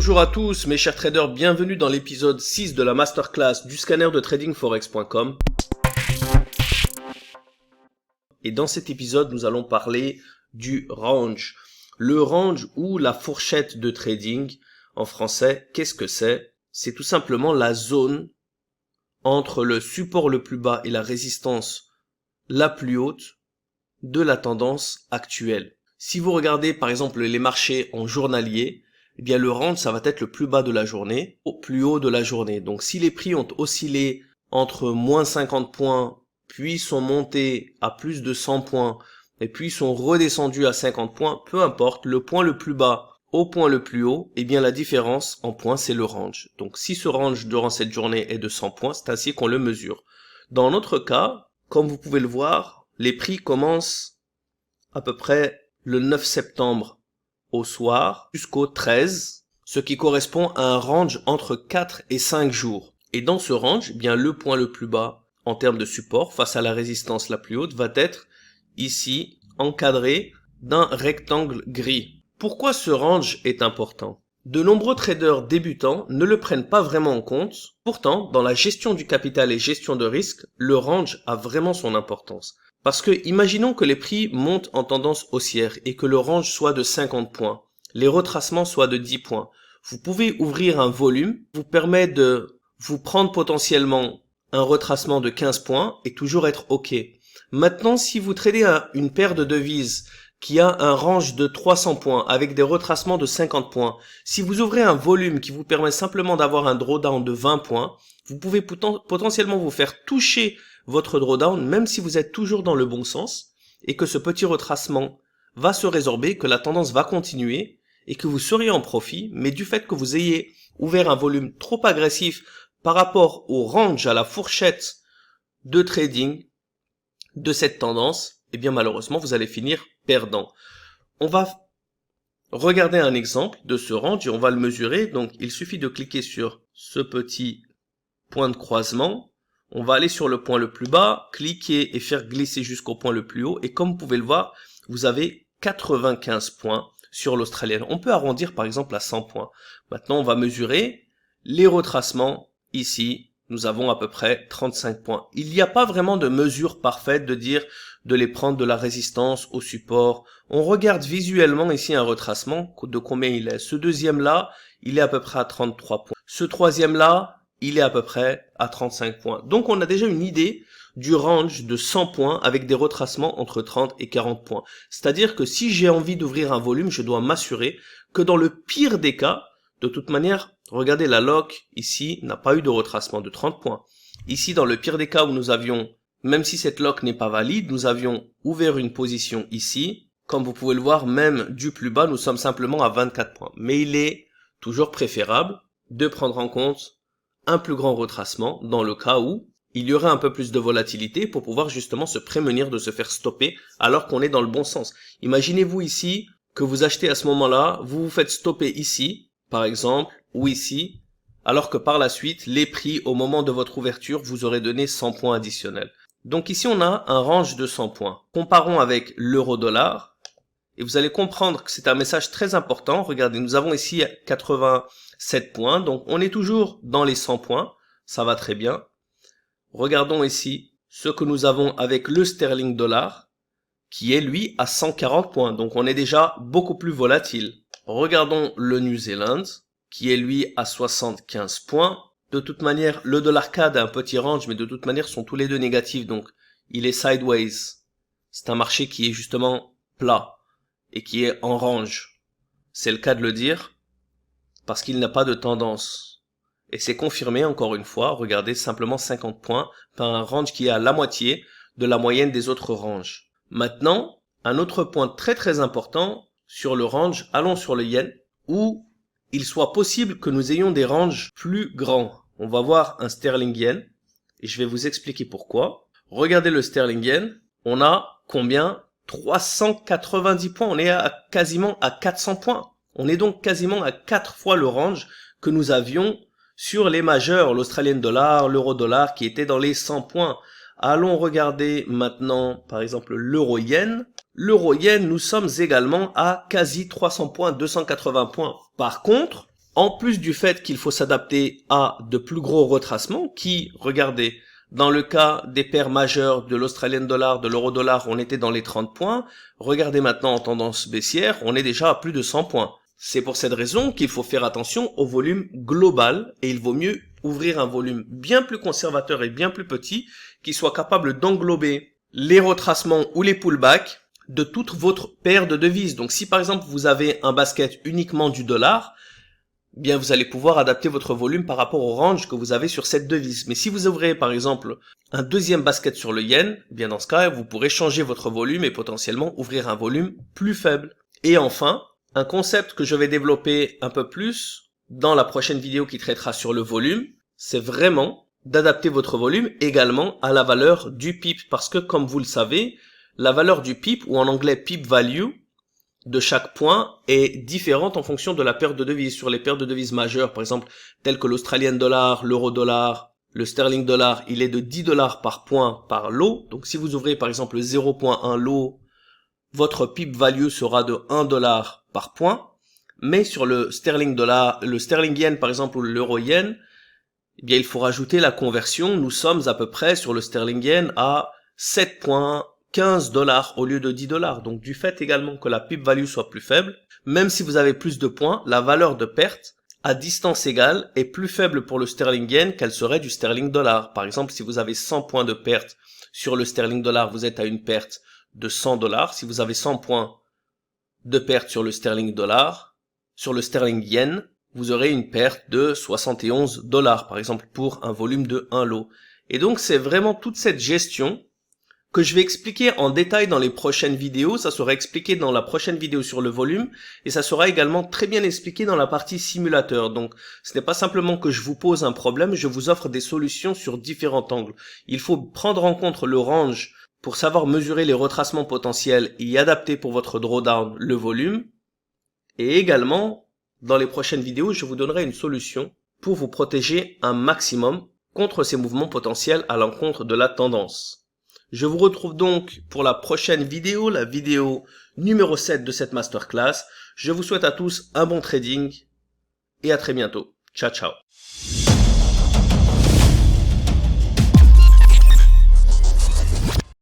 Bonjour à tous mes chers traders, bienvenue dans l'épisode 6 de la masterclass du scanner de tradingforex.com. Et dans cet épisode, nous allons parler du range. Le range ou la fourchette de trading, en français, qu'est-ce que c'est? C'est tout simplement la zone entre le support le plus bas et la résistance la plus haute de la tendance actuelle. Si vous regardez par exemple les marchés en journalier, eh bien le range ça va être le plus bas de la journée au plus haut de la journée. Donc si les prix ont oscillé entre moins 50 points, puis sont montés à plus de 100 points, et puis sont redescendus à 50 points, peu importe, le point le plus bas au point le plus haut, eh bien la différence en points c'est le range. Donc si ce range durant cette journée est de 100 points, c'est ainsi qu'on le mesure. Dans notre cas, comme vous pouvez le voir, les prix commencent à peu près le 9 septembre au soir jusqu'au 13, ce qui correspond à un range entre 4 et 5 jours. Et dans ce range, eh bien le point le plus bas en termes de support face à la résistance la plus haute va être ici encadré d'un rectangle gris. Pourquoi ce range est important? De nombreux traders débutants ne le prennent pas vraiment en compte. Pourtant, dans la gestion du capital et gestion de risque, le range a vraiment son importance. Parce que imaginons que les prix montent en tendance haussière et que le range soit de 50 points, les retracements soient de 10 points. Vous pouvez ouvrir un volume, vous permet de vous prendre potentiellement un retracement de 15 points et toujours être OK. Maintenant, si vous tradez une paire de devises qui a un range de 300 points avec des retracements de 50 points, si vous ouvrez un volume qui vous permet simplement d'avoir un drawdown de 20 points, vous pouvez potentiellement vous faire toucher votre drawdown même si vous êtes toujours dans le bon sens et que ce petit retracement va se résorber, que la tendance va continuer et que vous seriez en profit, mais du fait que vous ayez ouvert un volume trop agressif par rapport au range, à la fourchette de trading de cette tendance, eh bien malheureusement vous allez finir perdant. On va regarder un exemple de ce range et on va le mesurer. Donc il suffit de cliquer sur ce petit point de croisement. On va aller sur le point le plus bas, cliquer et faire glisser jusqu'au point le plus haut. Et comme vous pouvez le voir, vous avez 95 points sur l'australienne. On peut arrondir par exemple à 100 points. Maintenant, on va mesurer les retracements. Ici, nous avons à peu près 35 points. Il n'y a pas vraiment de mesure parfaite de dire de les prendre de la résistance au support. On regarde visuellement ici un retracement de combien il est. Ce deuxième là, il est à peu près à 33 points. Ce troisième là, il est à peu près à 35 points. Donc on a déjà une idée du range de 100 points avec des retracements entre 30 et 40 points. C'est-à-dire que si j'ai envie d'ouvrir un volume, je dois m'assurer que dans le pire des cas, de toute manière, regardez la lock ici n'a pas eu de retracement de 30 points. Ici, dans le pire des cas où nous avions, même si cette lock n'est pas valide, nous avions ouvert une position ici. Comme vous pouvez le voir, même du plus bas, nous sommes simplement à 24 points. Mais il est toujours préférable de prendre en compte un plus grand retracement dans le cas où il y aurait un peu plus de volatilité pour pouvoir justement se prémunir de se faire stopper alors qu'on est dans le bon sens. Imaginez-vous ici que vous achetez à ce moment-là, vous vous faites stopper ici, par exemple, ou ici, alors que par la suite, les prix au moment de votre ouverture vous auraient donné 100 points additionnels. Donc ici, on a un range de 100 points. Comparons avec l'euro-dollar et vous allez comprendre que c'est un message très important. Regardez, nous avons ici 87 points, donc on est toujours dans les 100 points, ça va très bien. Regardons ici ce que nous avons avec le sterling dollar, qui est lui à 140 points, donc on est déjà beaucoup plus volatile. Regardons le New Zealand, qui est lui à 75 points. De toute manière, le dollar CAD a un petit range, mais de toute manière, sont tous les deux négatifs, donc il est sideways. C'est un marché qui est justement plat et qui est en range. C'est le cas de le dire, parce qu'il n'a pas de tendance. Et c'est confirmé encore une fois, regardez, simplement 50 points par un range qui est à la moitié de la moyenne des autres ranges. Maintenant, un autre point très très important sur le range, allons sur le yen, où il soit possible que nous ayons des ranges plus grands. On va voir un sterling yen, et je vais vous expliquer pourquoi. Regardez le sterling yen, on a combien? 390 points, on est quasiment à 400 points. On est donc quasiment à 4 fois le range que nous avions sur les majeurs, l'australienne dollar, l'euro dollar qui était dans les 100 points. Allons regarder maintenant par exemple l'euro yen. L'euro yen, nous sommes également à quasi 300 points, 280 points. Par contre, En plus du fait qu'il faut s'adapter à de plus gros retracements qui, regardez, dans le cas des paires majeures de l'Australian dollar, de l'euro dollar, on était dans les 30 points. Regardez maintenant en tendance baissière, on est déjà à plus de 100 points. C'est pour cette raison qu'il faut faire attention au volume global et il vaut mieux ouvrir un volume bien plus conservateur et bien plus petit qui soit capable d'englober les retracements ou les pullbacks de toute votre paire de devises. Donc si par exemple vous avez un basket uniquement du dollar, bien vous allez pouvoir adapter votre volume par rapport au range que vous avez sur cette devise. Mais si vous ouvrez par exemple un deuxième basket sur le yen, bien dans ce cas vous pourrez changer votre volume et potentiellement ouvrir un volume plus faible. Et enfin, un concept que je vais développer un peu plus dans la prochaine vidéo qui traitera sur le volume, c'est vraiment d'adapter votre volume également à la valeur du pip. Parce que comme vous le savez, la valeur du pip, ou en anglais pip value, de chaque point est différente en fonction de la paire de devises. Sur les paires de devises majeures, par exemple, telles que l'Australian dollar, l'euro dollar, le sterling dollar, il est de 10 dollars par point par lot. Donc si vous ouvrez par exemple 0.1 lot, votre pip value sera de 1 dollar par point. Mais sur le sterling dollar, le sterling yen par exemple, ou l'euro yen, eh bien il faut rajouter la conversion. Nous sommes à peu près sur le sterling yen à 7.15 dollars au lieu de 10 dollars. Donc du fait également que la pip value soit plus faible, même si vous avez plus de points, la valeur de perte à distance égale est plus faible pour le sterling yen qu'elle serait du sterling dollar. Par exemple, si vous avez 100 points de perte sur le sterling dollar, vous êtes à une perte de 100 dollars. Si vous avez 100 points de perte sur le sterling dollar, sur le sterling yen, vous aurez une perte de 71 dollars, par exemple, pour un volume de 1 lot. Et donc, c'est vraiment toute cette gestion que je vais expliquer en détail dans les prochaines vidéos. Ça sera expliqué dans la prochaine vidéo sur le volume et ça sera également très bien expliqué dans la partie simulateur. Donc, ce n'est pas simplement que je vous pose un problème, je vous offre des solutions sur différents angles. Il faut prendre en compte le range pour savoir mesurer les retracements potentiels et y adapter pour votre drawdown le volume. Et également, dans les prochaines vidéos, je vous donnerai une solution pour vous protéger un maximum contre ces mouvements potentiels à l'encontre de la tendance. Je vous retrouve donc pour la prochaine vidéo, la vidéo numéro 7 de cette masterclass. Je vous souhaite à tous un bon trading et à très bientôt. Ciao, ciao.